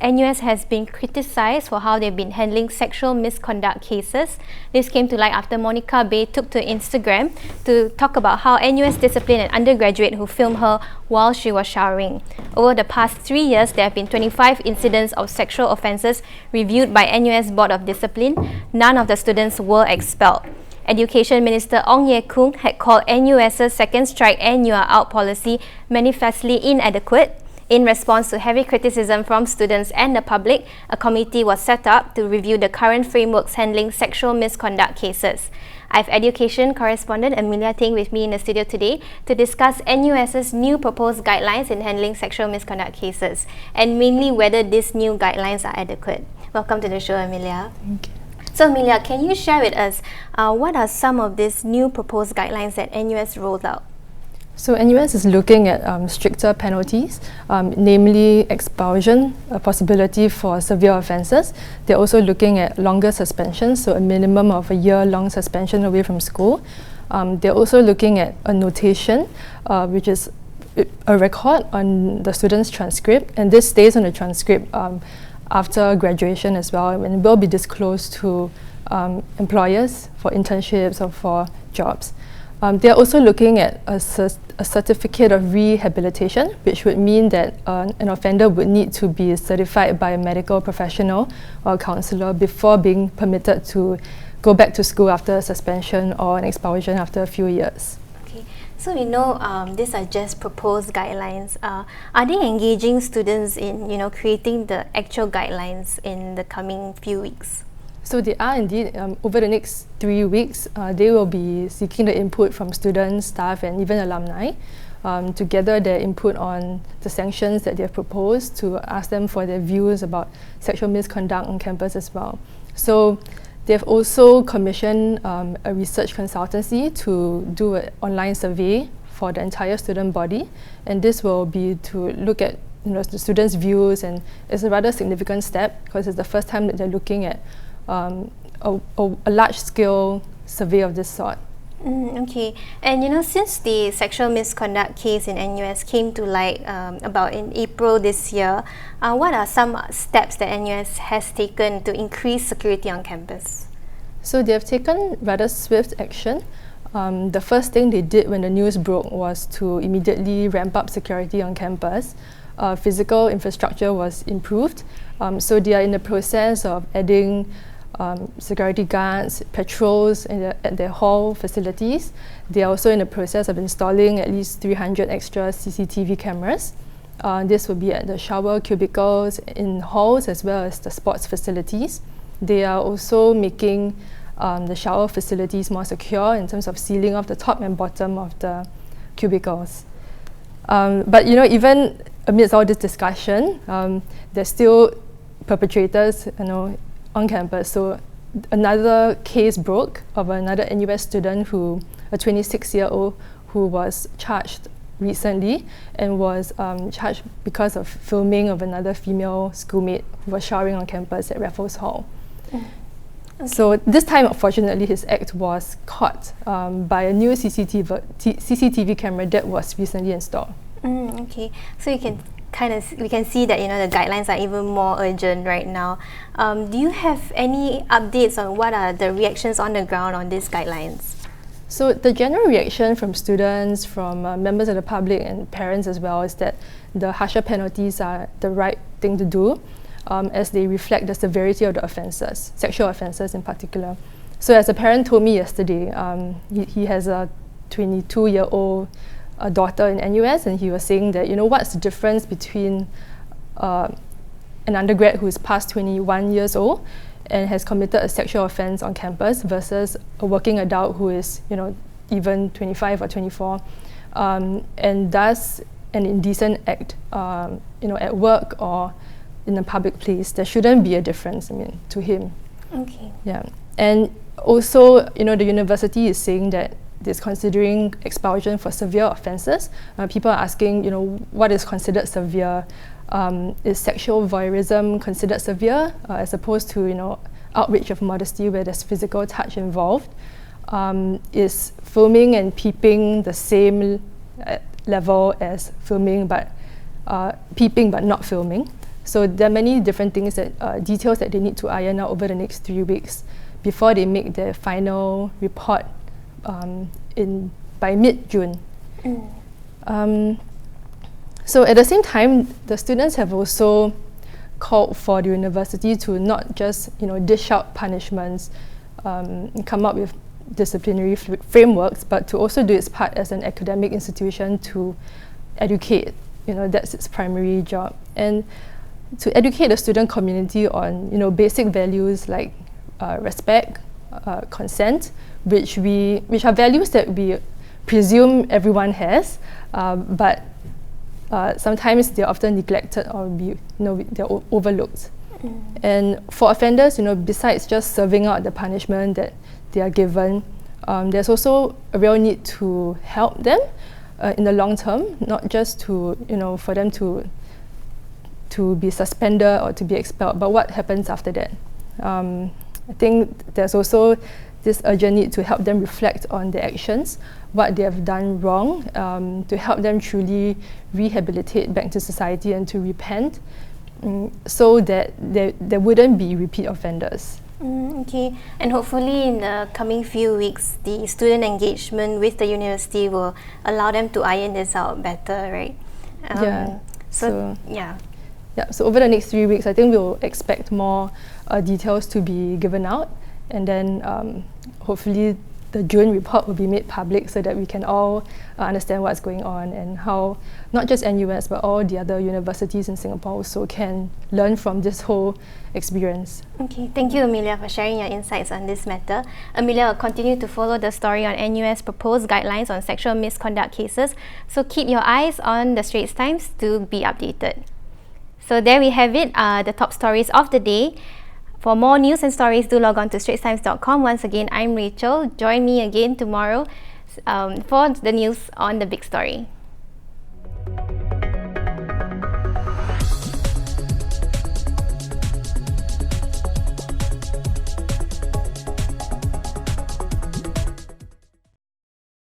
NUS has been criticised for how they've been handling sexual misconduct cases. This came to light after Monica Bay took to Instagram to talk about how NUS disciplined an undergraduate who filmed her while she was showering. Over the past 3 years, there have been 25 incidents of sexual offences reviewed by NUS Board of Discipline. None of the students were expelled. Education Minister Ong Ye Kung had called NUS's second strike and you are out policy manifestly inadequate. In response to heavy criticism from students and the public, a committee was set up to review the current frameworks handling sexual misconduct cases. I have education correspondent Amelia Teng with me in the studio today to discuss NUS's new proposed guidelines in handling sexual misconduct cases, and mainly whether these new guidelines are adequate. Welcome to the show, Amelia. Thank you. So Amelia, can you share with us what are some of these new proposed guidelines that NUS rolled out? So NUS is looking at stricter penalties, namely expulsion, a possibility for severe offences. They're also looking at longer suspensions, so a minimum of a year-long suspension away from school. They're also looking at a notation, which is a record on the student's transcript, and this stays on the transcript after graduation as well, and will be disclosed to employers for internships or for jobs. They're also looking at a certificate of rehabilitation, which would mean that an offender would need to be certified by a medical professional or a counsellor before being permitted to go back to school after a suspension or an expulsion after a few years. Okay, so these are just proposed guidelines. Are they engaging students in creating the actual guidelines in the coming few weeks? So they are indeed, over the next 3 weeks, they will be seeking the input from students, staff and even alumni to gather their input on the sanctions that they have proposed, to ask them for their views about sexual misconduct on campus as well. So they've also commissioned a research consultancy to do an online survey for the entire student body, and this will be to look at the students' views, and it's a rather significant step because it's the first time that they're looking at a large-scale survey of this sort. Okay, and since the sexual misconduct case in NUS came to light about in April this year, what are some steps that NUS has taken to increase security on campus? So they have taken rather swift action. The first thing they did when the news broke was to immediately ramp up security on campus. Physical infrastructure was improved, so they are in the process of adding security guards, patrols at their hall facilities. They are also in the process of installing at least 300 extra CCTV cameras. This will be at the shower cubicles, in halls, as well as the sports facilities. They are also making the shower facilities more secure in terms of sealing off the top and bottom of the cubicles. But even amidst all this discussion, there's still perpetrators on campus. So another case broke of another NUS student, a 26-year-old who was charged recently and was charged because of filming of another female schoolmate who was showering on campus at Raffles Hall. Okay. So this time, unfortunately, his act was caught by a new CCTV camera that was recently installed. Okay, so we can see that the guidelines are even more urgent right now. Do you have any updates on what are the reactions on the ground on these guidelines? So the general reaction from students, from members of the public and parents as well, is that the harsher penalties are the right thing to do, as they reflect the severity of the offences, sexual offences in particular. So as a parent told me yesterday, he has a 22-year-old daughter in NUS, and he was saying that what's the difference between an undergrad who is past 21 years old and has committed a sexual offence on campus versus a working adult who is even 25 or 24 and does an indecent act at work or in a public place. There shouldn't be a difference, to him. Okay. Yeah, and also the university is saying that is considering expulsion for severe offences. People are asking, what is considered severe? Is sexual voyeurism considered severe as opposed to, outrage of modesty where there's physical touch involved? Is filming and peeping the same level as filming but peeping but not filming? So there are many different things that details that they need to iron out over the next 3 weeks before they make their final report by mid-June. So at the same time, the students have also called for the university to not just dish out punishments, come up with disciplinary frameworks, but to also do its part as an academic institution to educate. That's its primary job, and to educate the student community on basic values like respect, consent, which are values that we presume everyone has, but sometimes they're often neglected or they're overlooked. And for offenders, besides just serving out the punishment that they are given, there's also a real need to help them in the long term, not just to for them to be suspended or to be expelled, but what happens after that. I think there's also this urgent need to help them reflect on their actions, what they have done wrong, to help them truly rehabilitate back to society and to repent, so that there wouldn't be repeat offenders. Okay, and hopefully in the coming few weeks, the student engagement with the university will allow them to iron this out better, right? So over the next 3 weeks, I think we'll expect more details to be given out, and then hopefully the June report will be made public so that we can all understand what's going on and how not just NUS but all the other universities in Singapore also can learn from this whole experience. Okay, thank you, Amelia, for sharing your insights on this matter. Amelia will continue to follow the story on NUS proposed guidelines on sexual misconduct cases, so keep your eyes on the Straits Times to be updated. So there we have it, the top stories of the day. For more news and stories, do log on to straitstimes.com. Once again, I'm Rachel. Join me again tomorrow for the news on the big story.